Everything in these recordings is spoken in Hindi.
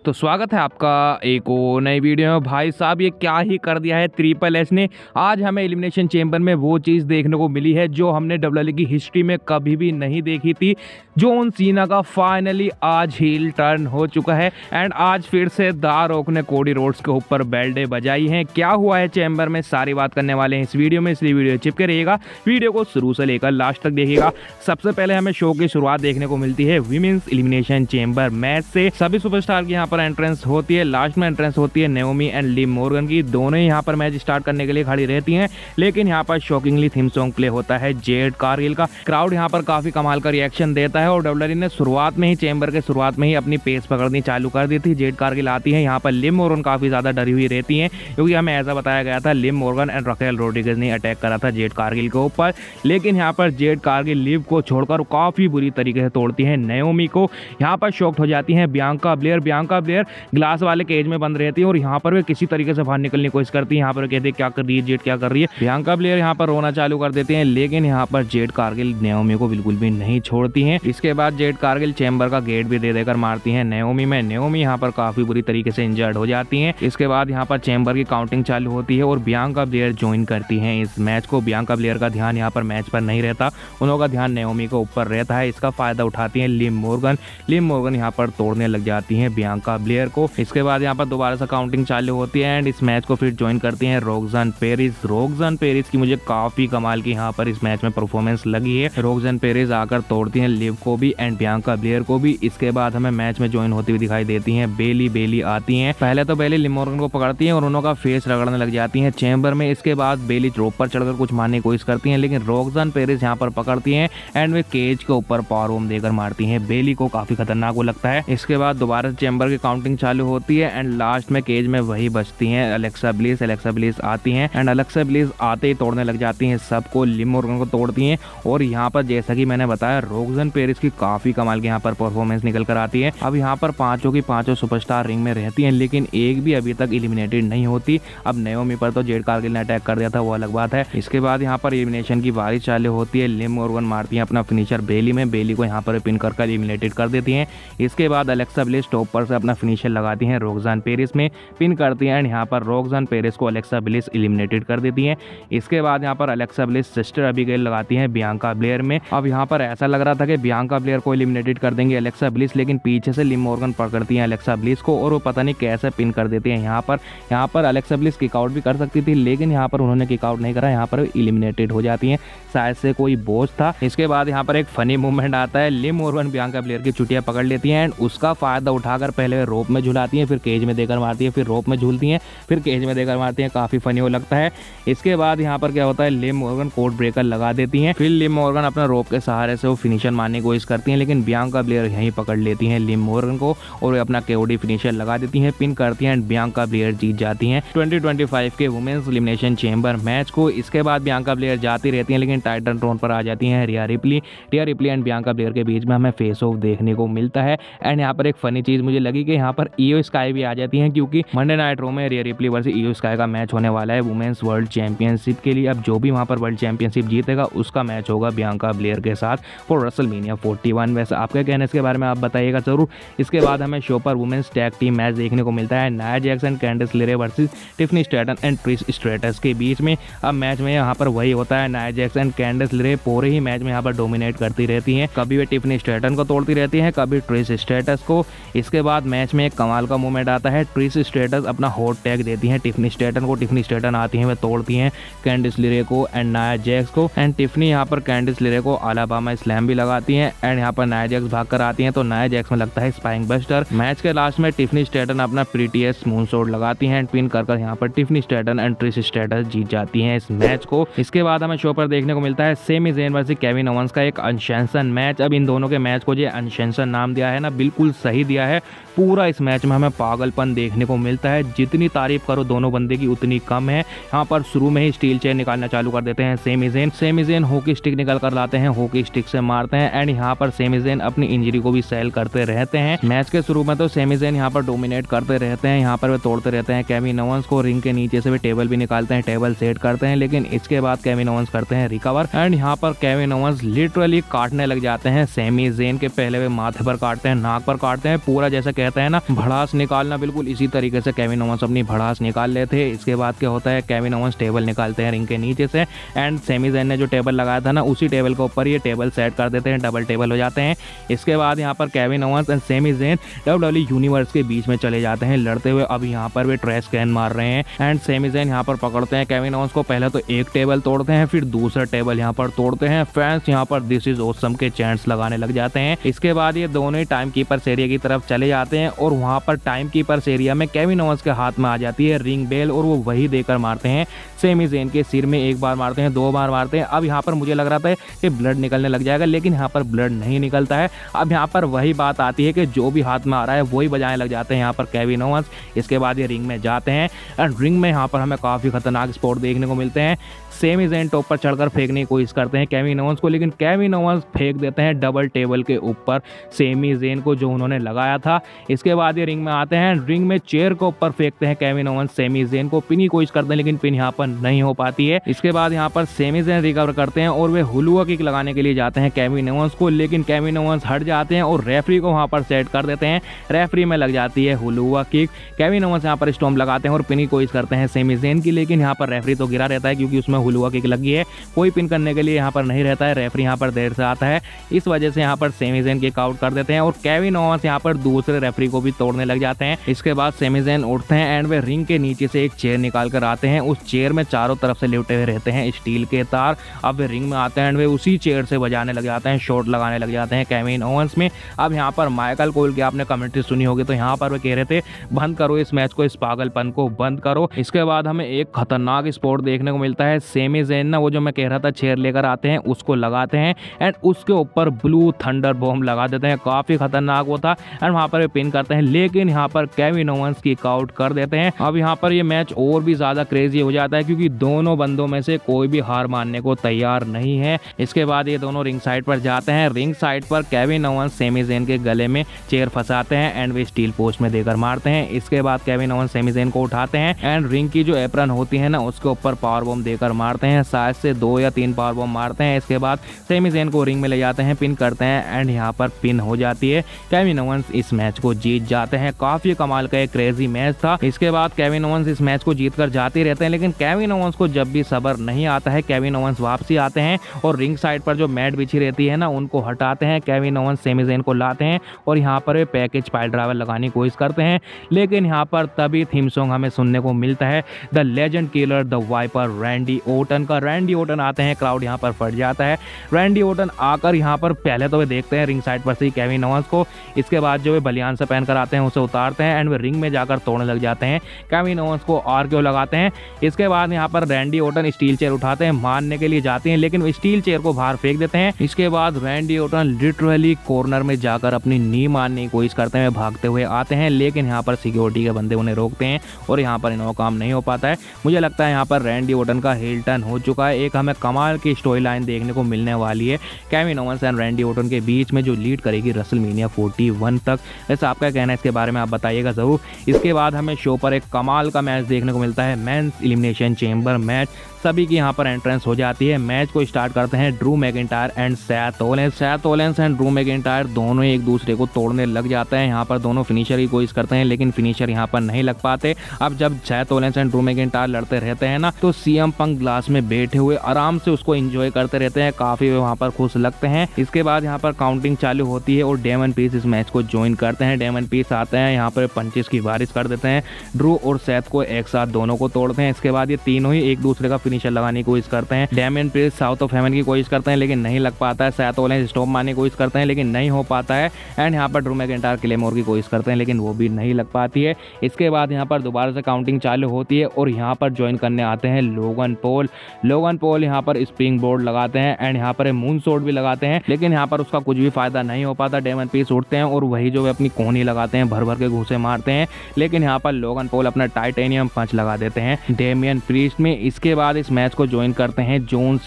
तो स्वागत है आपका एक और नई वीडियो में। भाई साहब ये क्या ही कर दिया है ट्रिपल एच ने। आज हमें एलिमिनेशन चेंबर में वो चीज़ देखने को मिली है जो हमने डब्ल्यूडब्ल्यूई की हिस्ट्री में कभी भी नहीं देखी थी। जॉन सीना का फाइनली आज हील टर्न हो चुका है एंड आज फिर से द रॉक ने कोडी रोड्स के ऊपर बेल डे बजाई है। क्या हुआ है चैम्बर में सारी बात करने वाले हैं इस वीडियो में, इसलिए वीडियो चिपके रहिएगा। वीडियो को शुरू से लेकर लास्ट तक देखिएगा। सबसे पहले हमें शो की शुरुआत देखने को मिलती है विमेंस एलिमिनेशन चेंबर मैच से। सभी सुपरस्टार की यहाँ पर एंट्रेंस होती है। लास्ट में एंट्रेंस होती है नेओमी एंड लिव मॉर्गन की। दोनों ही यहाँ पर मैच स्टार्ट करने के लिए खड़ी रहती हैं, लेकिन यहाँ पर शॉकिंगली थीम सॉन्ग प्ले होता है जेड कारगिल का। क्राउड यहाँ पर काफी कमाल का रिएक्शन देता है और डब्ल्यूडब्ल्यूई ने शुरुआत में ही चेंबर के शुरुआत में ही अपनी पेस पकड़नी चालू कर दी थी। जेड कारगिल आती है, यहाँ पर लिव मॉर्गन काफी ज्यादा डरी हुई रहती है क्योंकि हमें ऐसा बताया गया था Liv Morgan and Raquel Rodriguez ने अटैक करा था जेड कारगिल के ऊपर, लेकिन यहाँ पर जेड कारगिल लिव को छोड़कर काफी बुरी तरीके से तोड़ती है नेओमी को। यहाँ पर शॉक्ड हो जाती है बियांका ब्लेयर ग्लास वाले केज में बंद रहती है और यहाँ पर वे किसी तरीके से बाहर निकलने की कोशिश करती है। यहाँ पर कहते हैं क्या कर रही है जेड, क्या कर रही है। बियांका ब्लेयर यहाँ पर रोना चालू कर देते हैं, लेकिन यहाँ पर जेड कारगिल नेओमी को बिल्कुल भी नहीं छोड़ती है। इसके बाद जेड कारगिल चेंबर का गेट भी दे देकर मारती है नेओमी में। नेओमी यहाँ पर काफी बुरी तरीके से इंजर्ड हो जाती है। इसके बाद यहाँ पर चेंबर की काउंटिंग चालू होती है और बियांका ब्लेयर ज्वाइन करती है इस मैच को। बियांका ब्लेयर का ध्यान यहाँ पर मैच पर नहीं रहता, उन का ध्यान नेओमी के ऊपर रहता है। इसका फायदा उठाती है लिव मॉर्गन यहाँ पर तोड़ने लग जाती है बियांका ब्लेयर को। इसके बाद यहाँ पर दोबारा से काउंटिंग चालू होती है एंड इस मैच को फिर ज्वाइन करती हैं रोक्सन पेरिस की मुझे काफी कमाल की यहाँ पर इस मैच में परफॉर्मेंस लगी है। रोक्सन पेरिस आकर तोड़ती हैं लिव को भी एंड बियांका ब्लेयर को भी। इसके बाद हमें मैच में ज्वाइन होती हुई दिखाई देती हैं बेली आती हैं। पहले तो बेली लिव मॉर्गन को पकड़ती हैं और उन्होंने फेस रगड़ने लग जाती हैं चेंबर में। इसके बाद बेली रोप पर चढ़कर कुछ मारने की कोशिश करती हैं, लेकिन रोक्सन पेरिस यहाँ पर पकड़ती हैं एंड वे केज के ऊपर पावर बम देकर मारती हैं बेली को। काफी खतरनाक वो लगता है। इसके बाद दोबारा चेंबर की काउंटिंग चालू होती है एंड लास्ट में केज में वही बचती हैं अलेक्सा ब्लिस आती हैं एंड अलेक्सा ब्लिस आते ही तोड़ने लग जाती हैं सबको। लिव मॉर्गन को तोड़ती हैं और यहाँ पर जैसा कि मैंने बताया रोक्सन पेरिस की काफी कमाल की यहाँ पर परफॉर्मेंस निकल कर आती है। अब यहाँ पर पांचों की पांचों सुपरस्टार रिंग में रहती हैं, लेकिन एक भी अभी तक एलिमिनेटेड नहीं होती। अब नेओमी पर तो जेड कारगिल ने अटैक कर दिया था, वो अलग बात है। इसके बाद यहाँ पर एलिमिनेशन की बारी चालू होती है। लिव मॉर्गन मारती है अपना फिनिशर बेली को यहाँ पर पिन कर एलिमिनेटेड कर देती हैं। इसके बाद अलेक्सा ब्लिस टॉप पर से अपना फिनिशर लगाती हैं रोक्सन पेरिस में, पिन करती हैं एंड यहाँ पर रोक्सन पेरिस को अलेक्सा ब्लिस एलिमिनेटेड कर देती हैं। इसके बाद यहाँ पर अलेक्सा ब्लिस सिस्टर अबीगेल लगाती हैं बियांका ब्लेयर में। अब यहाँ पर ऐसा लग रहा था कि बियांका ब्लेयर को एलिमिनेटेड कर देंगे अलेक्सा ब्लिस, लेकिन पीछे से लिव मॉर्गन पकड़ती हैं अलेक्सा ब्लिस को और वो पता नहीं कैसे पिन कर देती हैं। यहाँ पर अलेक्सा ब्लिस किक आउट भी कर सकती थी, लेकिन यहाँ पर उन्होंने किक आउट नहीं करा, यहाँ पर एलिमिनेटेड हो जाती हैं। शायद से कोई बोझ था। इसके बाद यहाँ पर एक फनी मूवमेंट आता है। लिव मॉर्गन बियांका ब्लेयर की चुटिया पकड़ लेती हैं एंड उसका फायदा उठाकर पहले रोप में झुलाती हैं, फिर केज में देकर मारती है, फिर रोप में झूलती हैं, फिर केज में देकर मारती हैं। काफी फनी वो लगता है। इसके बाद यहाँ पर क्या होता है, लिव मॉर्गन कोड ब्रेकर लगा देती हैं। फिर लिव मॉर्गन अपना रोप के सहारे से वो फिनिशर मारने की कोशिश करती हैं, लेकिन बियांका ब्लेयर यहीं पकड़ लेती हैं लिव मॉर्गन को और वे अपना केओडी फिनिशर लगा देती हैं, पिन करती हैं एंड बियांका ब्लेयर जीत जाती हैं 2025 के वुमेन्स एलिमिनेशन चेंबर मैच को। इसके बाद बियांका ब्लेयर जाती रहती हैं, लेकिन टाइटन ट्रोन पर आ जाती हैं रिया रिप्ली एंड बियांका ब्लेयर के बीच में हमें फेस ऑफ देखने को मिलता है। एंड यहाँ पर एक फनी चीज मुझे लगी कि यहाँ पर ईओ स्काई भी आ जाती हैं, क्योंकि मंडे नाइट रो में Rhea Ripley versus Iyo Sky का मैच होने वाला है वुमेन्स वर्ल्ड चैंपियनशिप के लिए। अब जो भी वहां पर वर्ल्ड चैंपियनशिप जीतेगा उसका मैच होगा बियांका ब्लेयर के साथ फॉर रेसलमेनिया 41। वैसे आपके कहने इसके बारे में आप बताइएगा जरूर। इसके बाद हमें शो पर वुमेन्स टैग टीम मैच देखने को मिलता है Nia Jax and Candice LeRae versus Tiffany Stratton and Trish Stratus के बीच में। अब मैच में यहाँ पर वही होता है, नाया जैक्स एंड कैंडिस लेरे पूरे ही मैच में यहाँ पर डोमिनेट करती रहती हैं। कभी वे टिफनी स्ट्रैटन को तोड़ती रहती हैं, कभी ट्रिश स्ट्रेटस को। इसके बाद मैच में एक कमाल का मूवमेंट आता है। ट्रिश स्ट्रेटस अपना हॉट टैग देती हैं टिफनी स्ट्रैटन को। टिफनी स्ट्रैटन आती हैं, वे तोड़ती हैं कैंडिस लेरे को एंड नाया जैक्स को एंड टिफनी यहाँ पर कैंडिस लेरे को अलाबामा स्लैम भी लगाती हैं एंड यहाँ पर नाया जैक्स भाग कर आती हैं, तो नाया जैक्स में लगता है स्पाइंग बस्टर। मैच के लास्ट में टिफनी स्ट्रैटन अपना प्रीटीएस मूनसॉल्ट लगाती हैं एंड पिन कर यहाँ पर टिफनी स्ट्रैटन एंड ट्रिश स्ट्रेटस जीत जाती हैं इस मैच को। इसके बाद हमें शो पर देखने को मिलता है Sami Zayn versus Kevin Owens का एक अनशेंसन मैच। अब इन दोनों के मैच को जो अनशेंसन नाम दिया है ना, बिल्कुल सही दिया है। पूरा इस मैच में हमें पागलपन देखने को मिलता है। जितनी तारीफ करो दोनों बंदे की उतनी कम है। यहाँ पर शुरू में ही स्टील चेयर निकालना चालू कर देते हैं सेमी ज़ेन हॉकी स्टिक निकल कर लाते हैं, हॉकी स्टिक से मारते हैं एंड यहाँ पर सेमी ज़ेन अपनी इंजरी को भी सेल करते रहते हैं। मैच के शुरू में तो सेमी ज़ेन यहाँ पर डोमिनेट करते रहते हैं, यहाँ पर वे तोड़ते रहते हैं केविन ओवेंस को। रिंग के नीचे से वे टेबल भी निकालते हैं, टेबल सेट करते हैं, लेकिन इसके बाद केविन ओवेंस करते हैं रिकवर एंड यहाँ पर केविन ओवेंस लिटरली काटने लग जाते हैं सेमी ज़ेन के। पहले वे माथे पर काटते हैं, नाक पर काटते हैं, पूरा जैसे कहते रहता है ना भड़ास निकालना, बिल्कुल इसी तरीके से केविन ओवेंस अपनी भड़ास निकाल लेते हैं। इसके बाद क्या होता है, केविन ओवेंस टेबल निकालते हैं रिंग के नीचे से एंड सेमी ज़ेन ने जो टेबल लगाया था ना उसी टेबल के ऊपर ये टेबल सेट कर देते हैं, डबल टेबल हो जाते हैं। इसके बाद यहाँ पर Kevin Owens and Sami Zayn WWE universe के बीच में चले जाते हैं लड़ते हुए। अब यहाँ पर वे ट्रैश कैन मार रहे हैं एंड सेमी ज़ेन यहाँ पर पकड़ते हैं केविन ओवेंस को। पहले तो एक टेबल तोड़ते हैं, फिर दूसरा टेबल यहाँ पर तोड़ते हैं। फैंस यहाँ पर दिस इज ऑसम के चैंट्स लगाने लग जाते हैं। इसके बाद ये दोनों ही टाइम कीपर्स एरिया की तरफ चले जाते हैं और वहाँ पर टाइम कीपर्स एरिया में केविन ओवेंस के हाथ में आ जाती है रिंग बेल और वो वही देकर मारते हैं। सेमी ज़ेन के सिर में एक बार मारते हैं, दो बार मारते हैं। अब यहाँ पर मुझे लग रहा था कि ब्लड निकलने लग जाएगा, लेकिन यहाँ पर ब्लड नहीं निकलता है। अब यहाँ पर वही बात आती है कि जो भी हाथ में आ रहा है वही बजाने लग जाते हैं यहाँ पर केविन ओवेंस। इसके बाद ये रिंग में जाते हैं एंड रिंग में यहाँ पर हमें काफ़ी खतरनाक स्पॉट देखने को मिलते हैं। सेमी ज़ेन टॉप पर चढ़कर फेंकने की कोशिश करते हैं केविन ओवेंस को, लेकिन केविन ओवेंस फेंक देते हैं डबल टेबल के ऊपर सेमी ज़ेन को जो उन्होंने लगाया था। इसके बाद ये रिंग में आते हैं, रिंग में चेयर के ऊपर फेंकते हैं केविन ओवेंस सेमी ज़ेन को। पिन की कोशिश करते हैं लेकिन पिन यहाँ पर नहीं हो पाती है। इसके बाद यहाँ पर सेमी ज़ेन रिकवर करते हैं और वे हुलुआ किक लगाने के लिए जाते हैं केविन ओवेंस को, लेकिन केविन ओवेंस हट जाते हैं और रेफरी को वहाँ पर सेट कर देते हैं। रेफरी में लग जाती है हुलुआ किक। केविन ओवेंस यहाँ पर स्टॉम्प लगाते हैं और पिन की कोशिश करते हैं सेमी ज़ेन की, लेकिन यहाँ पर रेफरी तो गिरा रहता है क्योंकि उसमें हुलुआ किक लगी है। कोई पिन करने के लिए यहाँ पर नहीं रहता है, रेफरी यहाँ पर देर से आता है, इस वजह से यहाँ पर सेमी ज़ेन किक आउट कर देते हैं और केविन ओवेंस यहाँ पर दूसरे रेफरी को भी तोड़ने लग जाते हैं। इसके बाद सेमी ज़ेन उठते हैं एंड वे रिंग के नीचे से एक चेयर निकाल कर आते हैं। उस चेयर में चारों तरफ से लिपटे हुए रहते हैं स्टील के तार। अब वे रिंग में आते हैं एंड वे उसी चेयर से बजाने लग जाते हैं, शॉट लगाने लग जाते हैं केविन ओवेंस में। अब यहाँ पर माइकल कोल की आपने कमेंट्री सुनी होगी, तो यहाँ पर वे कह रहे थे बंद करो इस मैच को, इस पागलपन को बंद करो। इसके बाद हमें एक खतरनाक स्पॉट देखने को मिलता है। सेमी ज़ेन ना वो जो मैं कह रहा था चेयर लेकर आते हैं उसको लगाते हैं एंड उसके ऊपर ब्लू थंडर बॉम्ब लगा देते हैं। काफी खतरनाक वो था एंड वहां पर पिन करते हैं, लेकिन यहाँ पर केविन ओवेंस किक आउट कर देते हैं। अब यहाँ पर ये मैच और भी ज्यादा क्रेजी हो जाता है क्योंकि दोनों बंदों में से कोई भी हार मानने को तैयार नहीं है। इसके बाद ये दोनों रिंग साइड पर जाते हैं। रिंग साइड पर केविन ओवेंस सेमी ज़ेन के गले में चेयर फंसाते हैं एंड वे स्टील पोस्ट में देकर मारते हैं। इसके बाद केविन ओवेंस सेमी ज़ेन को उठाते हैं एंड रिंग की जो एप्रन होती है ना उसके ऊपर पावर बॉम्ब देकर मारते हैं। शायद से 2 या 3 पावर बॉम्ब मारते हैं। इसके बाद सेमी ज़ेन को रिंग में ले जाते हैं, पिन करते हैं एंड यहाँ पर पिन हो जाती है। केविन ओवेंस इस मैच को जीत जाते हैं। काफी कमाल का एक क्रेजी मैच था। इसके बाद केविन ओवेंस इस मैच को जीत कर जाते रहते हैं, लेकिन केविन ओवेंस को जब भी सब्र नहीं आता है केविन ओवेंस वापसी आते हैं और रिंग साइड पर जो मैट बिछी रहती है ना उनको हटाते हैं। केविन ओवेंस सेमी ज़ेन को लाते हैं और यहाँ पर वे पैकेज पाइल ड्राइवर लगाने की कोशिश करते हैं, लेकिन यहाँ पर तभी थीम सॉन्ग हमें सुनने को मिलता है, the legend killer the viper Randy Orton का। रैंडी ओटन आते हैं, क्राउड यहाँ पर फट जाता है। रैंडी ओटन आकर यहाँ पर पहले तो वे देखते हैं रिंग साइड पर से केविन ओवेंस को। इसके बाद जो वे बलियान से पहन कर आते हैं उसे उतारते हैं एंड वे रिंग में जाकर तोड़ने लग जाते हैं। केविन ओवेंस को आरक्यू लगाते हैं। इसके बाद यहाँ पर रैंडी ओटन स्टील चेयर उठाते हैं, मारने के लिए जाते हैं, लेकिन स्टील चेयर को बाहर फेंक देते हैं। इसके बाद रैंडी ओटन लिटरली कॉर्नर में जाकर अपनी नी मारने की कोशिश करते हैं, भागते हुए आते हैं, लेकिन यहाँ पर सिक्योरिटी के बंदे उन्हें रोकते हैं और यहाँ पर इनका काम नहीं हो पाता है। मुझे लगता है यहाँ पर रैंडी ओटन का हील टर्न हो चुका है। एक हमें कमाल की स्टोरी लाइन देखने को मिलने वाली है Kevin Owens and Randy Orton के बीच में, जो लीड करेगी रेसलमेनिया 41 तक। वैसे आपका कहना है इसके बारे में आप बताइएगा जरूर। इसके बाद हमें शो पर एक कमाल का मैच देखने को मिलता है, मेंस एलिमिनेशन चेंबर मैच। सभी की यहाँ पर एंट्रेंस हो जाती है। मैच को स्टार्ट करते हैं Drew McIntyre and Seth Rollins. Seth Rollins and Drew McIntyre दोनों एक दूसरे को तोड़ने लग जाते हैं। यहाँ पर दोनों फिनिशर की कोशिश करते हैं, लेकिन फिनिशर यहाँ पर नहीं लग पाते। अब जब Seth Rollins and Drew McIntyre लड़ते रहते हैं ना, तो सीएम पंक ग्लास में बैठे हुए आराम से उसको एंजॉय करते रहते हैं, काफी वहाँ पर खुश लगते हैं। इसके बाद यहाँ पर काउंटिंग चालू होती है और डेमन पीस इस मैच को ज्वाइन करते हैं। डेमन पीस आते हैं, यहाँ पर पंचेस की बारिश कर देते हैं। ड्रू और सेथ को एक साथ दोनों को तोड़ते हैं। इसके बाद ये तीनों ही एक दूसरे का फिनिशर लगाने की कोशिश करते हैं। Damian Priest South of Heaven की कोशिश करते हैं, लेकिन नहीं लग पाता है। सेथ ओलेंस स्टॉप मारने की कोशिश करते हैं, लेकिन नहीं हो पाता है। एंड यहाँ पर ड्रू मैकिंटायर क्लेमोर की कोशिश करते हैं, लेकिन वो भी नहीं लग पाती है। इसके बाद यहाँ पर दोबारा से काउंटिंग चालू होती है और यहाँ पर ज्वाइन करने आते हैं लोगन पॉल। लोगन पॉल यहाँ पर स्प्रिंग बोर्ड लगाते हैं एंड यहाँ पर मून शॉट भी लगाते हैं, लेकिन यहाँ पर उसका कुछ भी फायदा नहीं हो पाता। डेमन पीस उठते हैं और वही जो अपनी कोहनी लगाते हैं, भर भर के घूसे मारते हैं, लेकिन यहाँ पर लोगन पॉल अपना टाइटेनियम पंच लगा देते हैं डेमियन प्रीस्ट में। इसके बाद इस मैच को ज्वाइन करते हैं जॉन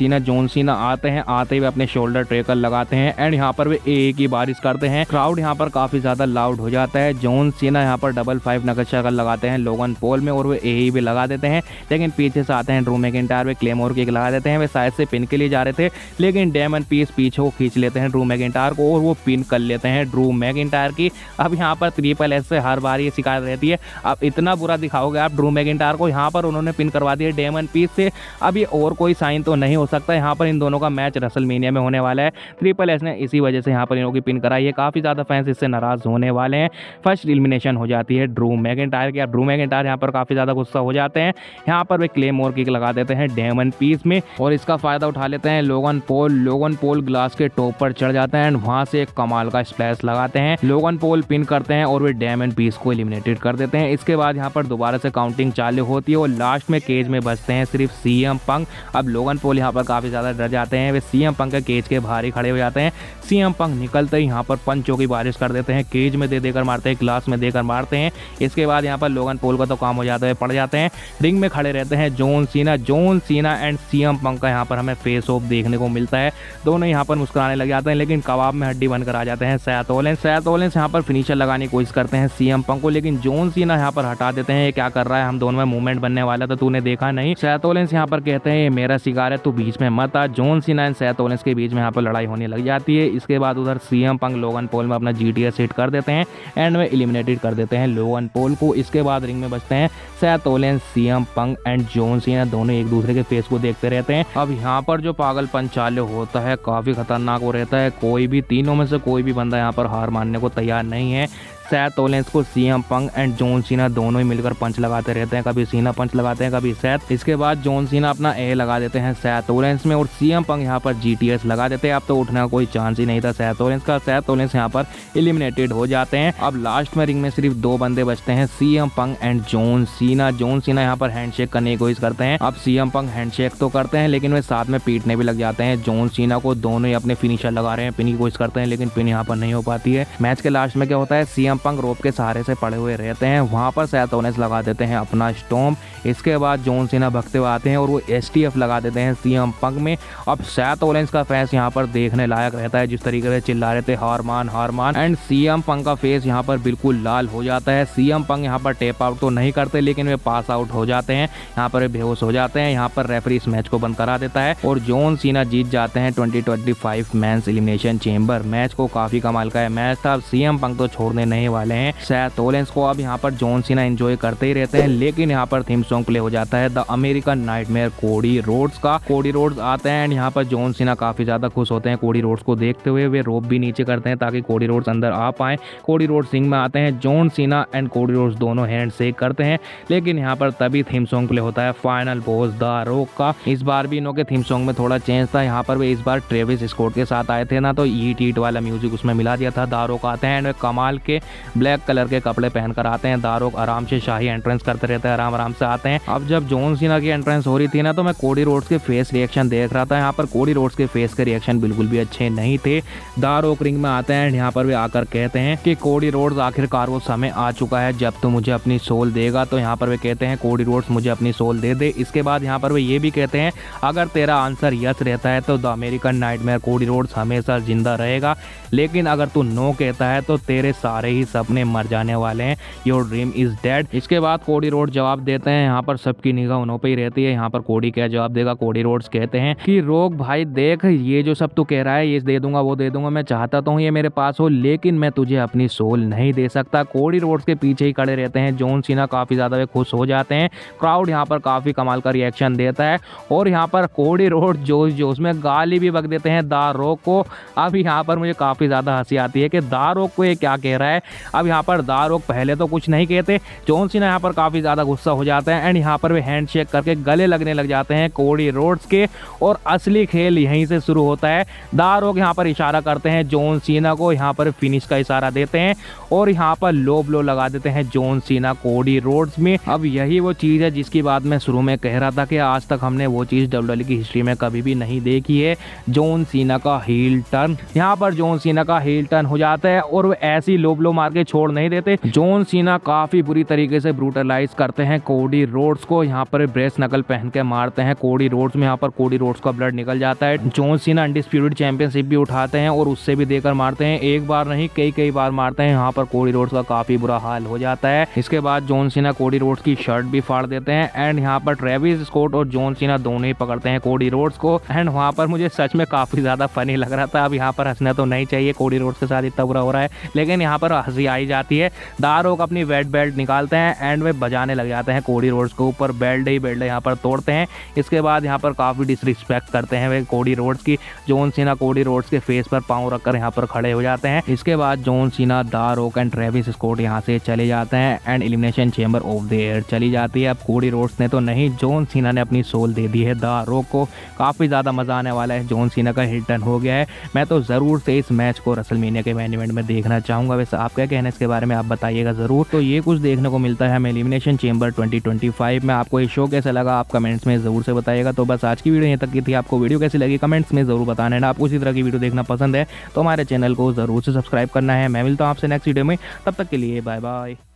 सीना आते हैं, आते हुए अपने शोल्डर ट्रेकर लगाते हैं एंड यहाँ पर वे ए की बारिश करते हैं। क्राउड यहाँ पर काफी ज्यादा लाउड हो जाता है। जॉन सीना यहाँ पर डबल 5 नगद शक्ल लगाते हैं लोगन पॉल में और वे ए भी लगा देते हैं, लेकिन पीछे से आते हैं ड्रू मैकिंटायर, वे क्लेमोर किक लगा देते हैं। वे शायद से पिन के लिए जा रहे थे, लेकिन डेमन पीस पीछे को खींच लेते हैं ड्रू मैकिंटायर को और वो पिन कर लेते हैं ड्रू मैकिंटायर की। अब यहाँ पर ट्रिपल एच से हर बार ये शिकायत रहती है, अब इतना बुरा दिखाओगे आप ड्रू मैकिंटायर को। यहाँ पर उन्होंने पिन करवा दिया डेमन पीस से, अब ये और कोई साइन तो नहीं हो सकता। यहाँ पर इन दोनों का मैच रेसलमेनिया में होने वाला है। ट्रिपल एच ने इसी वजह से यहाँ पर इनों की पिन कराई है। काफी ज्यादा फैंस इससे नाराज होने वाले हैं। फर्स्ट एलिमिनेशन हो जाती है ड्रू मैकिंटायर की। अब ड्रू मैकिंटायर यहाँ पर काफी ज्यादा गुस्सा हो जाते हैं। यहाँ पर वे क्लेमोर किक लगा देते हैं डेमन पीस में और इसका फायदा उठा लेते हैं लोगन पॉल ग्लास के टॉप पर चढ़ जाते हैं एंड वहां से एक कमाल का स्प्लैश लगाते हैं। लोगन पॉल पिन करते हैं और वे डेमन पीस को एलिमिनेटेड कर देते हैं। इसके बाद यहाँ पर दोबारा से काउंटिंग चालू होती है और लास्ट में केज में बचते हैं सिर्फ सीएम पंक। अब लोगन पॉल यहाँ पर काफी ज्यादा डर जाते हैं, वे सीएम पंक के केज के बाहर ही खड़े हो जाते हैं। सीएम पंक निकलते ही यहाँ पर पंचों की बारिश कर देते हैं, केज में दे देकर मारते हैं, ग्लास में देकर मारते हैं। इसके बाद यहाँ पर लोगन पॉल का तो काम हो जाता है, पड़ जाते हैं। रिंग में खड़े रहते हैं John Cena and CM Punk का यहाँ पर हमें फेस ऑफ देखने को मिलता है। दोनों यहाँ पर मुस्कुराने लग जाते हैं, लेकिन कबाब में हड्डी बनकर आ जाते हैं सेथ रोलिंस यहाँ पर फिनिशर लगाने की कोशिश करते हैं सीएम पंक को, लेकिन जॉन सीना यहाँ पर हटा देते हैं। ये क्या कर रहा है, हम दोनों में मूवमेंट बनने वाला था, तूने देखा नहीं। सेथ रोलिंस यहाँ पर कहते हैं ये मेरा शिकार है, तू बीच में मत आ। John Cena and Seth Rollins के बीच में यहाँ पर लड़ाई होने लग जाती है। इसके बाद उधर सीएम पंक लोगन पॉल में अपना जीटीएस हिट कर देते हैं एंड में एलिमिनेटेड कर देते हैं लोगन पॉल को। इसके बाद रिंग में बचते हैं Seth Rollins, CM Punk and John Cena, दोनों एक दूसरे के फेस को देखते रहते हैं। अब यहाँ पर जो पागलपन चालू होता है काफी खतरनाक हो रहता है। कोई भी तीनों में से कोई भी बंदा यहाँ पर हार मानने को तैयार नहीं है। सेथ रोलिंस को CM Punk and John Cena दोनों ही मिलकर पंच लगाते रहते हैं, कभी सीना पंच लगाते हैं कभी सेथ। इसके बाद जॉन सीना अपना ए लगा देते हैं सेथ रोलिंस में और सीएम पंक यहाँ पर जीटीएस लगा देते हैं। अब तो उठने का कोई चांस ही नहीं था सेथ रोलिंस का। सेथ रोलिंस यहाँ पर एलिमिनेटेड हो जाते हैं। अब लास्ट में रिंग में सिर्फ 2 बंदे बचते हैं, CM Punk and John Cena यहाँ पर हैंडशेक करने की कोशिश करते हैं। अब सीएम पंक हैंडशेक तो करते हैं, लेकिन वे साथ में पीटने भी लग जाते हैं जॉन सीना को। दोनों ही अपने फिनिशर लगा रहे हैं, पिन की कोशिश करते हैं, लेकिन पिन यहाँ पर नहीं हो पाती है। मैच के लास्ट में क्या होता है, सीएम पंक रोप के सहारे से पड़े हुए रहते हैं, वहां पर सेथ रोलिंस लगा देते हैं अपना स्टॉम्प। इसके बाद जॉन सीना भगते हुए आते हैं और वो एसटीएफ लगा देते हैं सीएम पंक में। अब सेथ रोलिंस का फेस यहाँ पर देखने लायक रहता है, जिस तरीके से चिल्ला रहे थे हार मान एंड सीएम पंक का फेस यहाँ पर बिल्कुल लाल हो जाता है। सीएम पंक यहाँ पर टेप आउट तो नहीं करते, लेकिन वे पास आउट हो जाते हैं, यहाँ पर बेहोश हो जाते हैं। यहाँ पर रेफरी इस मैच को बंद करा देता है और जॉन सीना जीत जाते हैं 2025 मेंस एलिमिनेशन चेंबर। मैच को काफी कमाल का मैच था। सीएम पंक तो छोड़ने नहीं वाले हैं सेथ रोलिंस को। अब यहाँ पर जॉन सीना एंजॉय करते ही रहते हैं, लेकिन यहाँ पर थीम सॉन्ग प्ले हो जाता है the American Nightmare Cody Rhodes का। कोडी रोड्स आते हैं एंड यहाँ पर जॉन सीना काफी ज्यादा खुश होते हैं कोडी रोड्स को देखते हुए। वे रोप भी नीचे करते हैं ताकि कोडी रोड्स अंदर आ पाए। कोडी रोड्स रिंग में आते हैं, John Cena and Cody Rhodes दोनों हैंड शेक करते हैं, लेकिन यहाँ पर तभी थीम सॉन्ग प्ले होता है फाइनल बॉस द रॉक का। इस बार भी इनों के थीम सॉन्ग में थोड़ा चेंज था। यहाँ पर वे इस बार ट्रेविस स्कॉट के साथ आए थे ना, तो ईट वाला म्यूजिक उसमें मिला दिया था। द रॉक आते हैं एंड वे कमाल के ब्लैक कलर के कपड़े पहनकर आते हैं। द रॉक आराम से शाही एंट्रेंस करते रहते हैं, आराम से आते हैं। अब जब जॉन सीना की एंट्रेंस हो रही थी ना, तो मैं कोडी रोड्स के फेस रिएक्शन देख रहा था। यहाँ पर कोडी रोड्स के फेस के रिएक्शन बिल्कुल भी अच्छे नहीं थे। द रॉक रिंग में आते हैं, यहाँ पर वे आकर कहते हैं कि कोडी रोड्स आखिरकार वो समय आ चुका है जब तू मुझे अपनी सोल देगा। तो यहाँ पर वे कहते हैं कोडी रोड्स मुझे अपनी सोल दे दे। इसके बाद यहाँ पर वे ये भी कहते हैं अगर तेरा आंसर यस रहता है तो the American Nightmare Cody roads हमेशा जिंदा रहेगा, लेकिन अगर तू नो कहता है तो तेरे सारे ही सपने मर जाने वाले हैं, योर ड्रीम इज डेड। इसके बाद कोडी रोड्स जवाब देते हैं। यहाँ पर सबकी निगाह उन्हों पे ही रहती है। यहाँ पर कोडी क्या जवाब देगा, कोडी रोड्स कहते हैं कि रोक भाई देख, ये जो सब तू कह रहा है ये दे दूंगा वो दे दूंगा, मैं चाहता तो हूँ ये मेरे पास हो, लेकिन मैं तुझे अपनी सोल नहीं दे सकता। कोडी रोड्स के पीछे ही खड़े रहते हैं जॉन सीना, काफी ज्यादा वे खुश हो जाते हैं। क्राउड यहाँ पर काफी कमाल का रिएक्शन देता है और यहाँ पर कोडी रोड्स जोश में गाली भी बक देते हैं द रॉक को। अब यहाँ पर मुझे काफी ज्यादा हंसी आती है कि द रॉक को ये क्या कह रहा है। अब यहाँ पर द रॉक पहले तो कुछ नहीं कहते, जॉन सीना यहाँ पर काफी ज्यादा गुस्सा हो जाता है एंड यहाँ पर वे हैंडशेक करके गले लगने लग जाते हैं कोडी रोड्स के, और असली खेल यहीं से शुरू होता है। द रॉक यहाँ पर इशारा करते हैं जॉन सीना को, यहाँ पर फिनिश का इशारा देते हैं और यहाँ पर लो ब्लो लगा देते हैं जॉन सीना कोडी रोड्स में। अब यही वो चीज है जिसकी बात मैं शुरू में कह रहा था कि आज तक हमने वो चीज डब्ल्यूडब्ल्यूई की हिस्ट्री में कभी भी नहीं देखी है, जॉन सीना का हील टर्न। यहाँ पर जॉन सीना का हील टर्न हो जाता है और वो ऐसी लो ब्लो मार के छोड़ नहीं देते। जॉन सीना काफी बुरी तरीके से ब्रूटलाइज करते हैं कोडी रोड्स को, यहाँ पर ब्रेस नकल पहन के मारते हैं कोडी रोड्स में। यहाँ पर कोडी रोड्स का ब्लड निकल जाता है। जॉन सीना अनडिस्प्यूटेड चैंपियनशिप भी उठाते हैं और उससे भी देकर मारते हैं, एक बार नहीं कई बार मारते हैं। यहाँ पर कोडी रोड्स का काफी बुरा हाल हो जाता है। इसके बाद जॉन सीना कोडी रोड्स की शर्ट भी फाड़ देते हैं एंड यहाँ पर ट्रेविस स्कॉट और जॉन सीना दोनों ही पकड़ते हैं कोडी रोड्स को। एंड वहाँ पर मुझे सच में काफी ज्यादा फनी लग रहा था। अब यहाँ पर हंसना तो नहीं चाहिए, कोडी रोड्स के साथ इतना बुरा हो रहा है, लेकिन यहाँ पर हंसी आई जाती है। द रॉक अपनी वेट बेल्ट निकालते हैं एंड वे बजाने लग जाते हैं कोडी रोड्स के ऊपर, बेल्ट ही बेल्ट यहाँ पर तोड़ते हैं। इसके बाद यहाँ पर काफी डिसरिस्पेक्ट करते हैं वे कोडी रोड्स की। जॉन सीना कोडी रोड्स के फेस पर पांव रखकर यहाँ पर खड़े हो जाते हैं। इसके बाद John Cena, the Rock and Travis Scott यहाँ से चले जाते हैं and elimination chamber of the year चली जाती है। अब कोडी रोड्स ने तो नहीं, जॉन सीना ने अपनी सोल दे दी है द रॉक को। काफी ज्यादा मजा आने वाला है, जॉन सीना का हिट टर्न हो गया है। मैं तो जरूर से इस मैच को रेसलमेनिया के मेन इवेंट में देखना चाहूंगा। वैसे आप क्या कहना है इसके बारे में, आप बताइएगा जरूर। तो ये कुछ देखने को मिलता है हमें एलिमिनेशन चेंबर 2025 में। आपको ये शो कैसा लगा आप कमेंट्स में जरूर से बताइएगा। तो बस आज की वीडियो यहाँ तक की थी। आपको वीडियो कैसी लगी कमेंट्स में जरूर बताना है। आपको इसी तरह की वीडियो देखना पसंद है तो हमारे चैनल को जरूर से सब्सक्राइब करना है। मैं मिलता हूँ आपसे नेक्स्ट वीडियो में, तब तक के लिए बाय बाय।